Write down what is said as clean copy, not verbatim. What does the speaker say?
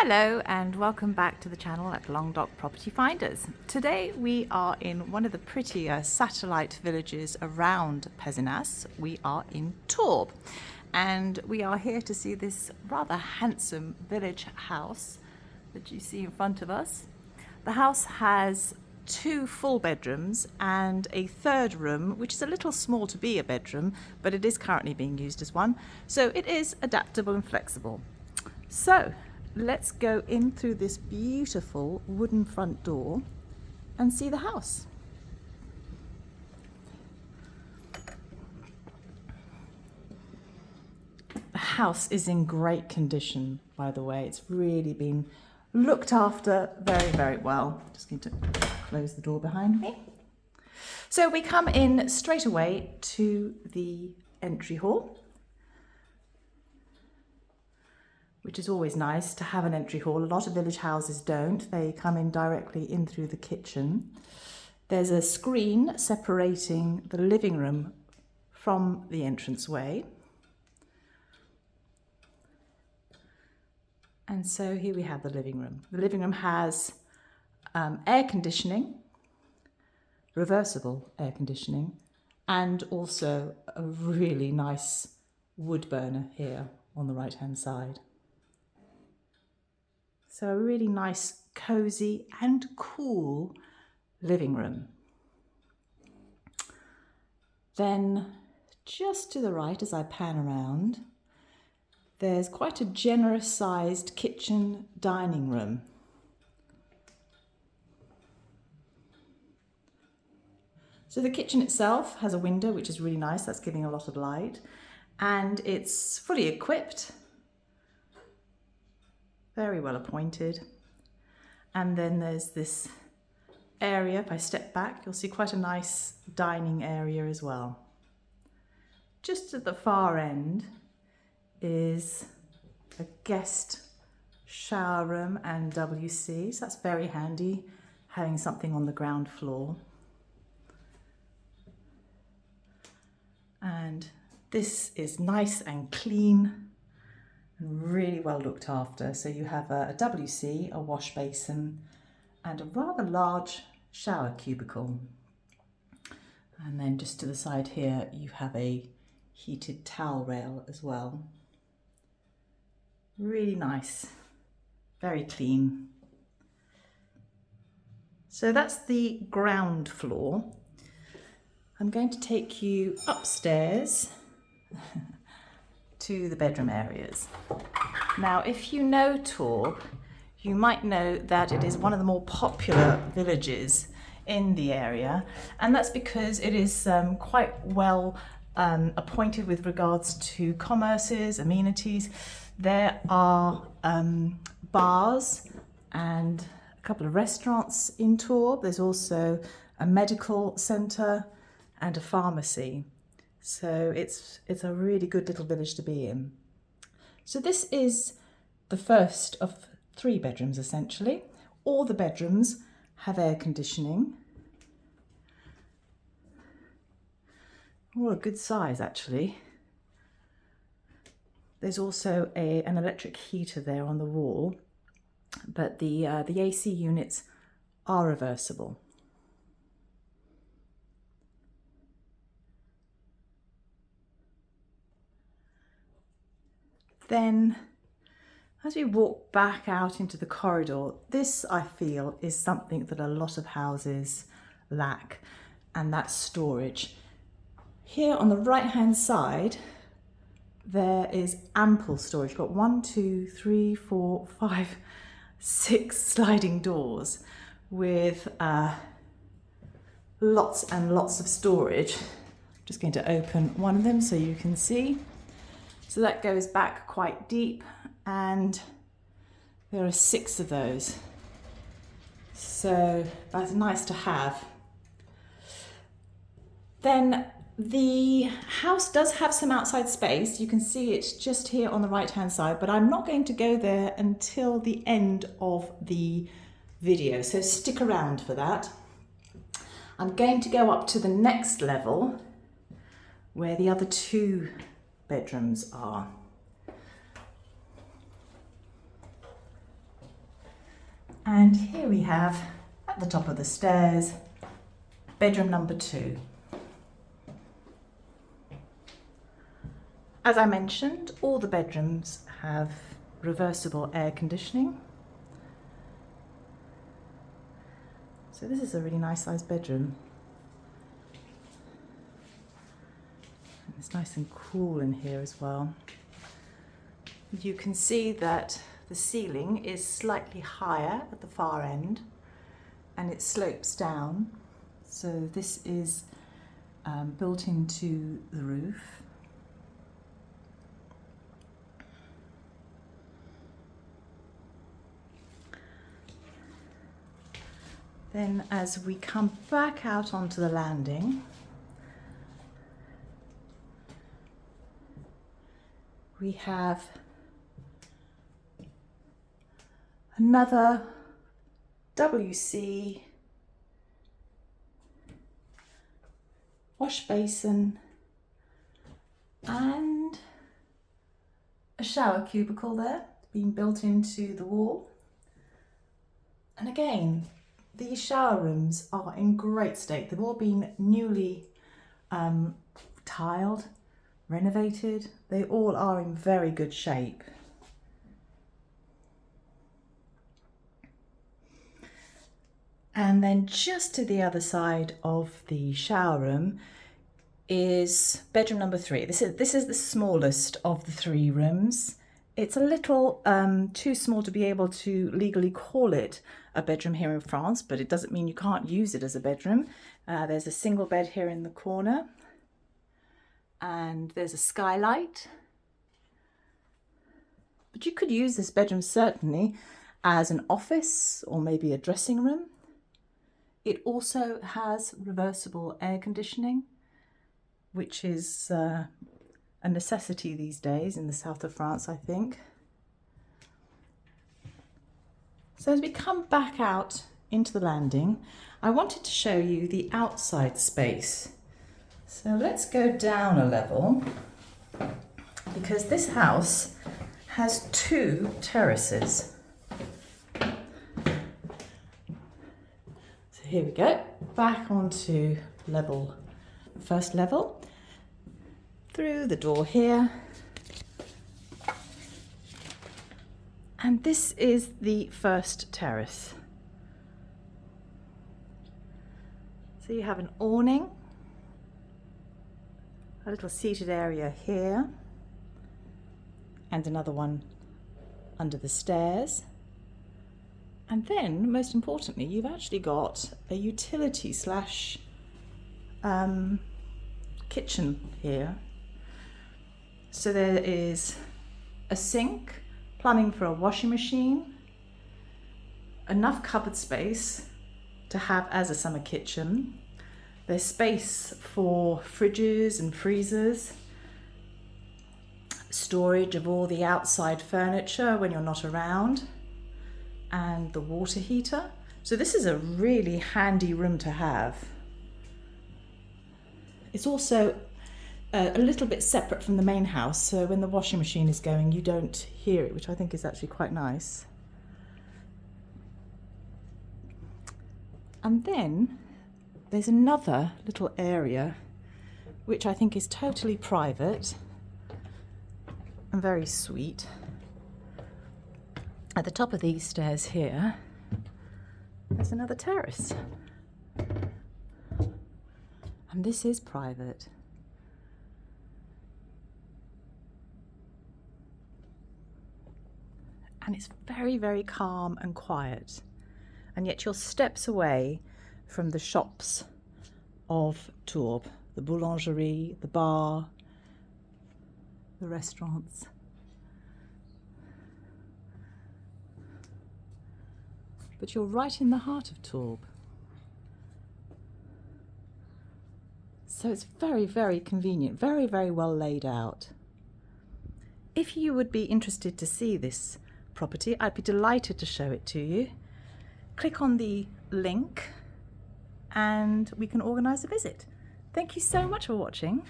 Hello and welcome back to the channel at Languedoc Property Finders. Today we are in one of the prettier satellite villages around Pézenas. We are in Tourbes and we are here to see this rather handsome village house that you see in front of us. The house has 2 full bedrooms and a third room, which is a little small to be a bedroom, but it is currently being used as one, so it is adaptable and flexible. So let's go in through this beautiful wooden front door and see the house. The house is in great condition, by the way. It's really been looked after very, very well. Just going to close the door behind me. So we come in straight away to the entry hall, which is always nice to have an entry hall. A lot of village houses don't. They come in directly in through the kitchen. There's a screen separating the living room from the entranceway. And so here we have the living room. The living room has air conditioning, reversible air conditioning, and also a really nice wood burner here on the right-hand side. So a really nice, cozy and cool living room. Then just to the right, as I pan around, there's quite a generous sized kitchen dining room. So the kitchen itself has a window, which is really nice. That's giving a lot of light, and it's fully equipped. Very well appointed. And then there's this area. If I step back, you'll see quite a nice dining area as well. Just at the far end is a guest shower room and WC. So that's very handy, having something on the ground floor. And this is nice and clean, really well looked after. So you have a WC, a wash basin, and a rather large shower cubicle. And then just to the side here, you have a heated towel rail as well. Really nice, very clean. So that's the ground floor. I'm going to take you upstairs to the bedroom areas. Now, if you know Tourbes, you might know that it is one of the more popular villages in the area, and that's because it is quite well appointed with regards to commerces, amenities. There are bars and a couple of restaurants in Tourbes. There's also a medical centre and a pharmacy. So it's a really good little village to be in. So this is the first of 3 bedrooms essentially. All the bedrooms have air conditioning. Oh, a good size actually. There's also an electric heater there on the wall, but the AC units are reversible. Then, as we walk back out into the corridor, this, I feel, is something that a lot of houses lack, and that's storage. Here on the right-hand side, there is ample storage. You've got 1, 2, 3, 4, 5, 6 sliding doors with lots and lots of storage. I'm just going to open one of them so you can see. So that goes back quite deep, and there are 6 of those. So that's nice to have. Then the house does have some outside space. You can see it just here on the right-hand side, but I'm not going to go there until the end of the video, so stick around for that. I'm going to go up to the next level where the other 2 bedrooms are. And here we have, at the top of the stairs, bedroom number 2. As I mentioned, all the bedrooms have reversible air conditioning. So this is a really nice sized bedroom. And it's nice and cool in here as well. You can see that the ceiling is slightly higher at the far end and it slopes down. So this is built into the roof. Then as we come back out onto the landing, we have another WC wash basin and a shower cubicle there being built into the wall. And again, these shower rooms are in great state. They've all been newly tiled, renovated. They all are in very good shape. And then just to the other side of the shower room is bedroom number 3. This is the smallest of the 3 rooms. It's a little too small to be able to legally call it a bedroom here in France, but it doesn't mean you can't use it as a bedroom. There's a single bed here in the corner, and there's a skylight. But you could use this bedroom certainly as an office or maybe a dressing room. It also has reversible air conditioning, which is a necessity these days in the south of France, I think. So as we come back out into the landing, I wanted to show you the outside space. So let's go down a level, because this house has 2 terraces. So here we go, back onto first level, through the door here. And this is the first terrace. So you have an awning, a little seated area here, and another one under the stairs. And then, most importantly, you've actually got a utility slash kitchen here. So there is a sink, plumbing for a washing machine, enough cupboard space to have as a summer kitchen. There's space for fridges and freezers, storage of all the outside furniture when you're not around, and the water heater. So this is a really handy room to have. It's also a little bit separate from the main house, so when the washing machine is going you don't hear it, which I think is actually quite nice. And then there's another little area which I think is totally private and very sweet. At the top of these stairs here, there's another terrace. And this is private. And it's very, very calm and quiet. And yet you're steps away from the shops of Tourbes, the boulangerie, the bar, the restaurants. But you're right in the heart of Tourbes. So it's very, very convenient, very, very well laid out. If you would be interested to see this property, I'd be delighted to show it to you. Click on the link and we can organise a visit. Thank you so much for watching.